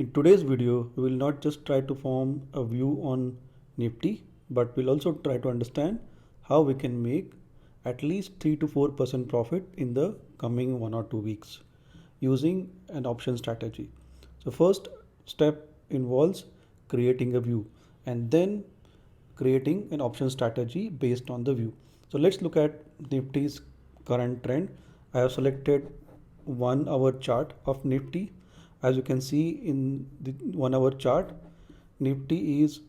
In today's video, we will not just try to form a view on Nifty, but we'll also try to understand how we can make at least 3 to 4% profit in the coming 1 or 2 weeks using an option strategy. So first step involves creating a view and then creating an option strategy based on the view. So let's look at Nifty's current trend. I have selected 1 hour chart of Nifty. As you can see in the 1 hour chart, Nifty is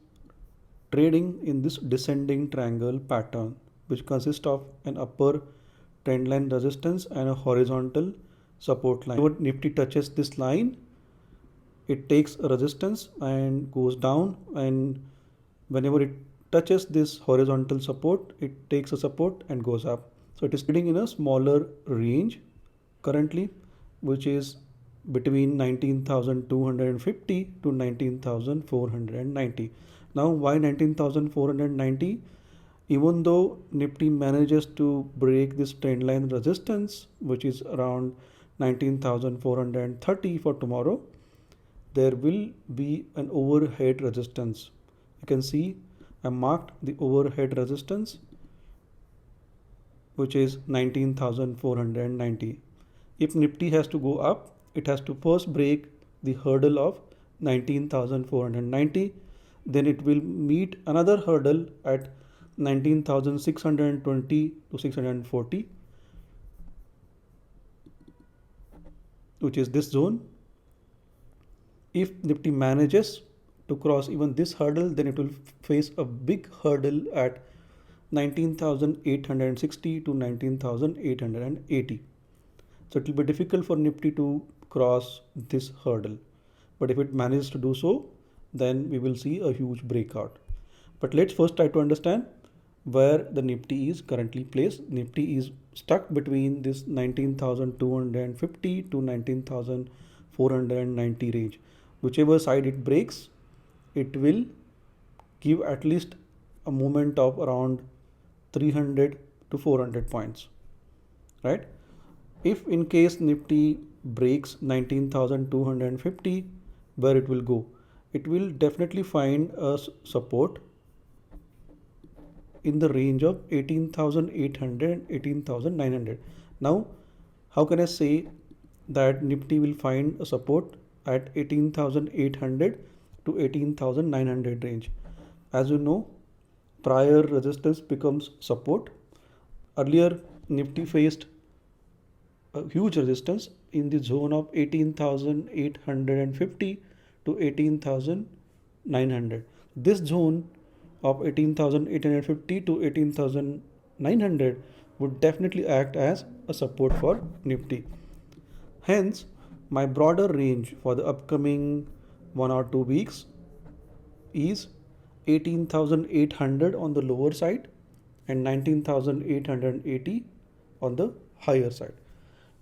trading in this descending triangle pattern, which consists of an upper trend line resistance and a horizontal support line. When Nifty touches this line, it takes a resistance and goes down, and whenever it touches this horizontal support, it takes a support and goes up. So it is trading in a smaller range currently, which is between 19,250 to 19,490. Now why 19,490? Even though Nifty manages to break this trend line resistance, which is around 19,430 for tomorrow, there will be an overhead resistance. You can see I marked the overhead resistance, which is 19,490. If Nifty has to go up, it has to first break the hurdle of 19,490, then it will meet another hurdle at 19,620 to 640, which is this zone. If Nifty manages to cross even this hurdle, then it will face a big hurdle at 19,860 to 19,880. So it will be difficult for Nifty to cross this hurdle. But if it manages to do so, then we will see a huge breakout. But let's first try to understand where the Nifty is currently placed. Nifty is stuck between this 19,250 to 19,490 range. Whichever side it breaks, it will give at least a movement of around 300 to 400 points, right? If in case Nifty breaks 19,250, where it will go? It will definitely find a support in the range of 18,800, 18,900. Now, how can I say that Nifty will find a support at 18,800 to 18,900 range? As you know, prior resistance becomes support. Earlier, Nifty faced a huge resistance in the zone of 18,850 to 18,900. This zone of 18,850 to 18,900 would definitely act as a support for Nifty. Hence, my broader range for the upcoming 1 or 2 weeks is 18,800 on the lower side and 19,880 on the higher side.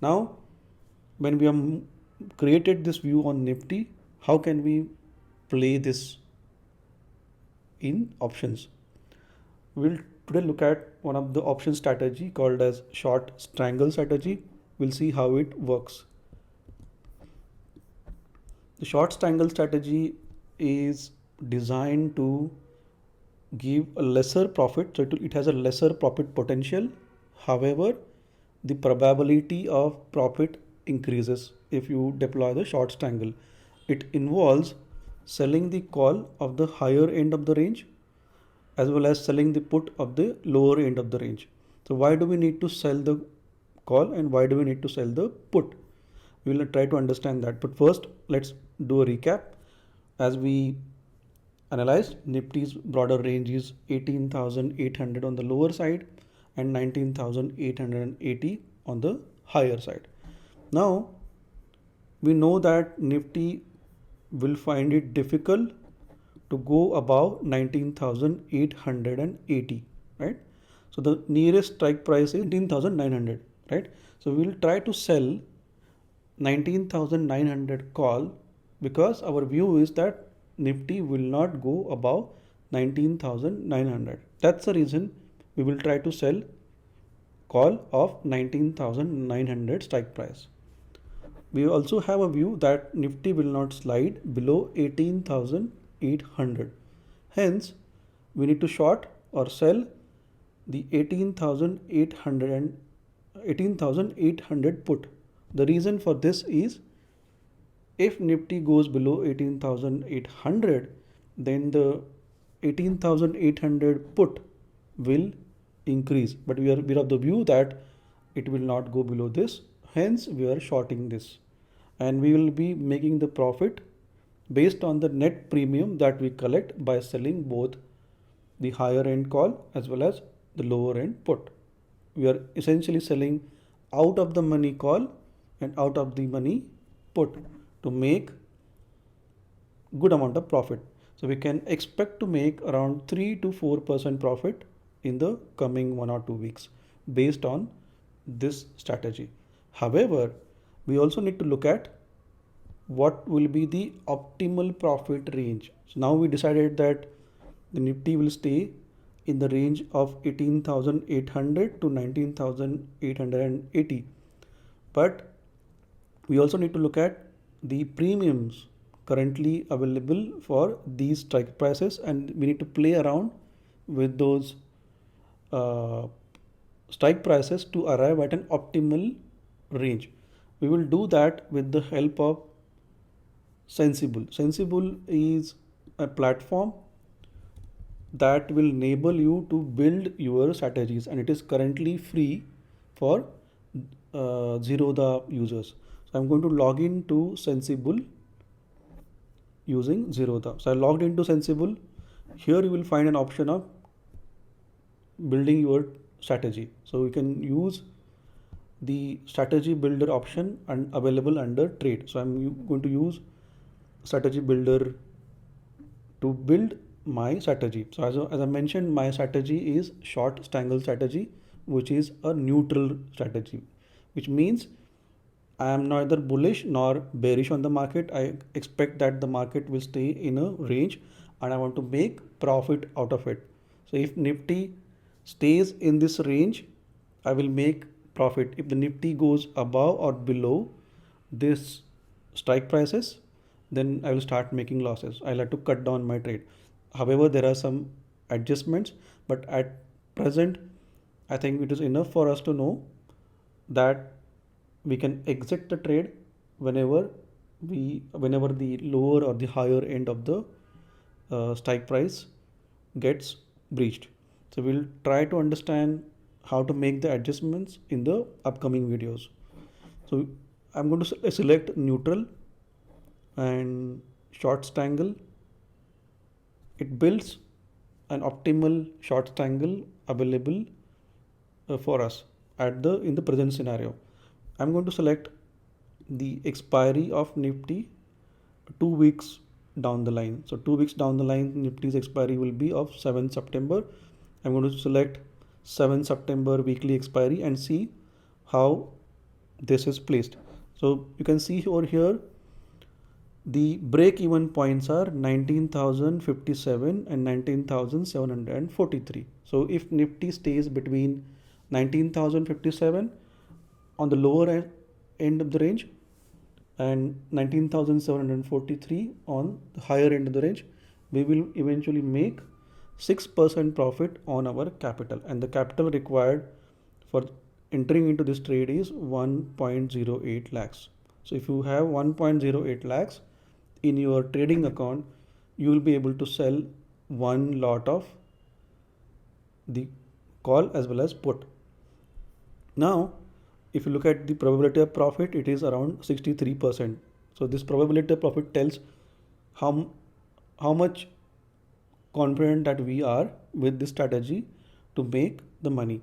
Now, when we have created this view on Nifty, how can we play this in options? We'll today look at one of the option strategy called as short strangle strategy. We'll see how it works. The short strangle strategy is designed to give a lesser profit, so it has a lesser profit potential. However, the probability of profit increases if you deploy the short strangle. It involves selling the call of the higher end of the range as well as selling the put of the lower end of the range. So why do we need to sell the call and why do we need to sell the put? We will try to understand that. But first, let's do a recap. As we analyzed, Nifty's broader range is 18,800 on the lower side and 19,880 on the higher side. Now, we know that Nifty will find it difficult to go above 19,880, right? So the nearest strike price is 19,900, right? So we will try to sell 19,900 call because our view is that Nifty will not go above 19,900. That's the reason we will try to sell call of 19,900 strike price. We also have a view that Nifty will not slide below 18,800. Hence, we need to short or sell the 18,800 and 18,800 put. The reason for this is if Nifty goes below 18,800, then the 18,800 put will increase. But we are of the view that it will not go below this. Hence, we are shorting this. And we will be making the profit based on the net premium that we collect by selling both the higher end call as well as the lower end put. We are essentially selling out of the money call and out of the money put to make good amount of profit. So we can expect to make around 3 to 4% profit in the coming 1 or 2 weeks based on this strategy. However, we also need to look at what will be the optimal profit range. So now we decided that the Nifty will stay in the range of 18,800 to 19,880. But we also need to look at the premiums currently available for these strike prices, and we need to play around with those strike prices to arrive at an optimal range. We will do that with the help of Sensibull. Sensibull is a platform that will enable you to build your strategies, and it is currently free for Zerodha users. So I'm going to log in to Sensibull using Zerodha. So I logged into Sensibull. Here you will find an option of building your strategy. So you can use the strategy builder option and available under trade. So I'm going to use strategy builder to build my strategy. So as I mentioned, my strategy is short strangle strategy, which is a neutral strategy, which means I am neither bullish nor bearish on the market. I expect that the market will stay in a range and I want to make profit out of it. So if Nifty stays in this range, I will make profit. If the Nifty goes above or below this strike prices, then I will start making losses. I'll have to cut down my trade. However, there are some adjustments, but at present, I think it is enough for us to know that we can exit the trade whenever the lower or the higher end of the strike price gets breached. So we'll try to understand how to make the adjustments in the upcoming videos. So I'm going to select neutral and short strangle. It builds an optimal short strangle available for us in the present scenario. I'm going to select the expiry of Nifty 2 weeks down the line. So 2 weeks down the line, Nifty's expiry will be of 7th September. I'm going to select 7th September weekly expiry and see how this is placed. So you can see over here, the break even points are 19,057 and 19,743. So if Nifty stays between 19,057 on the lower end of the range and 19,743 on the higher end of the range, we will eventually make 6% profit on our capital, and the capital required for entering into this trade is 1.08 lakhs. So if you have 1.08 lakhs in your trading account, you will be able to sell one lot of the call as well as put. Now, if you look at the probability of profit, it is around 63%. So this probability of profit tells how much confident that we are with this strategy to make the money.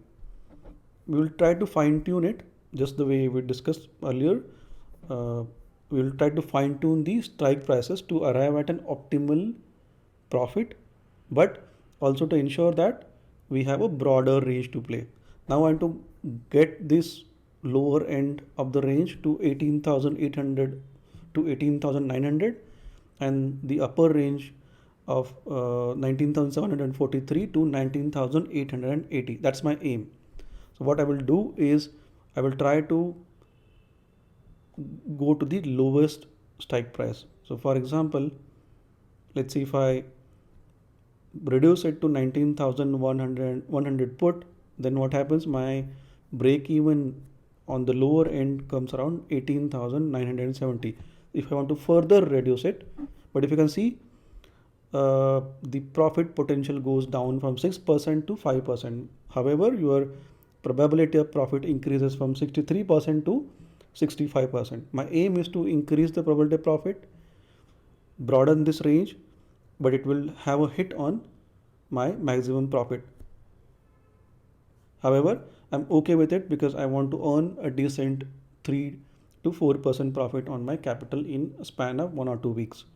We will try to fine tune it just the way we discussed earlier. We will try to fine tune the strike prices to arrive at an optimal profit, but also to ensure that we have a broader range to play. Now I want to get this lower end of the range to 18,800 to 18,900 and the upper range of 19,743 to 19,880. That's my aim. So what I will do is I will try to go to the lowest strike price. So for example, let's see if I reduce it to 19,100 put, then what happens? My break even on the lower end comes around 18,970. If I want to further reduce it, but if you can see, the profit potential goes down from 6% to 5%. However, your probability of profit increases from 63% to 65%. My aim is to increase the probability of profit, broaden this range, but it will have a hit on my maximum profit. However, I'm okay with it because I want to earn a decent 3 to 4% profit on my capital in a span of 1 or 2 weeks.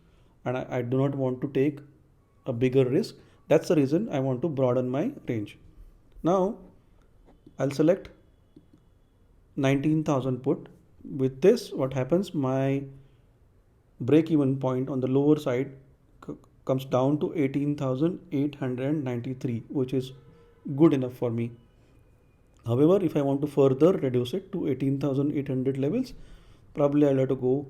And I do not want to take a bigger risk. That's the reason I want to broaden my range. Now I'll select 19,000 put. With this, what happens? My break even point on the lower side comes down to 18,893, which is good enough for me. However, if I want to further reduce it to 18,800 levels, probably I'll have to go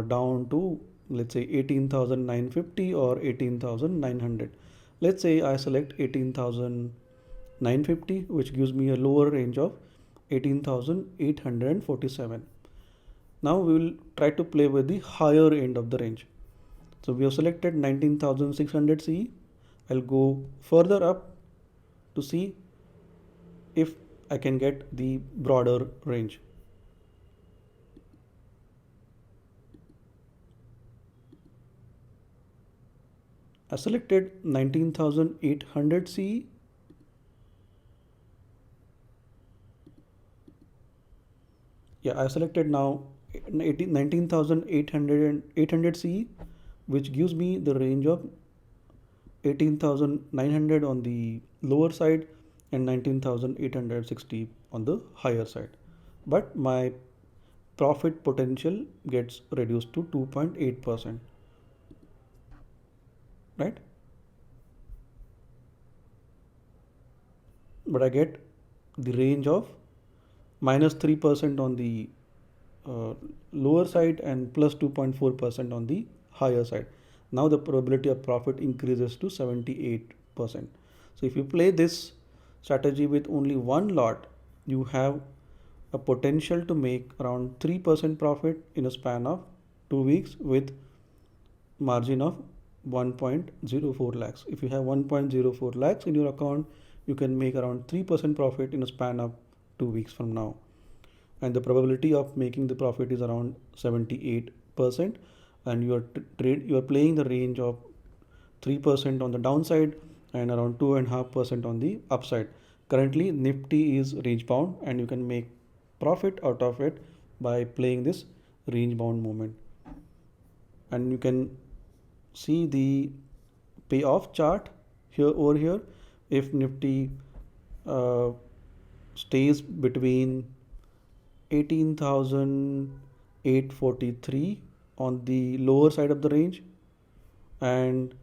down to, let's say, 18,950 or 18,900. Let's say I select 18,950, which gives me a lower range of 18,847. Now we will try to play with the higher end of the range. So we have selected 19,600 CE. I'll go further up to see if I can get the broader range. I selected 19,800 CE. Yeah, I selected now 19,800 CE, which gives me the range of 18,900 on the lower side and 19,860 on the higher side. But my profit potential gets reduced to 2.8%, right? But I get the range of minus 3% on the lower side and plus 2.4% on the higher side. Now the probability of profit increases to 78%. So if you play this strategy with only one lot, you have a potential to make around 3% profit in a span of 2 weeks with margin of 1.04 lakhs. If you have 1.04 lakhs in your account, you can make around 3% profit in a span of 2 weeks from now. And the probability of making the profit is around 78%. And you are playing the range of 3% on the downside and around 2.5% on the upside. Currently, Nifty is range bound, and you can make profit out of it by playing this range bound movement. And you can see the payoff chart here over here. If Nifty stays between 18,843 on the lower side of the range and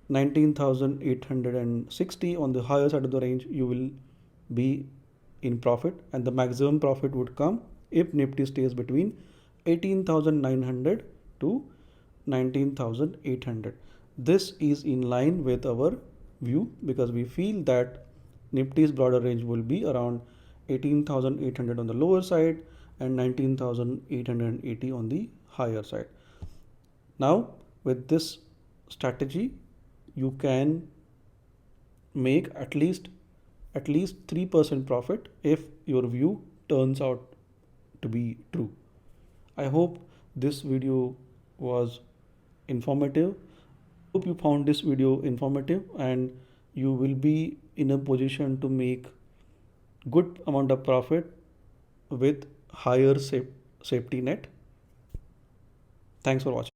19,860 on the higher side of the range, you will be in profit, and the maximum profit would come if Nifty stays between 18,900 to 19,800. This is in line with our view because we feel that Nifty's broader range will be around 18,800 on the lower side and 19,880 on the higher side. Now, with this strategy, you can make at least 3% profit if your view turns out to be true. I hope this video was informative. Hope you found this video informative and you will be in a position to make good amount of profit with higher safety net. Thanks for watching.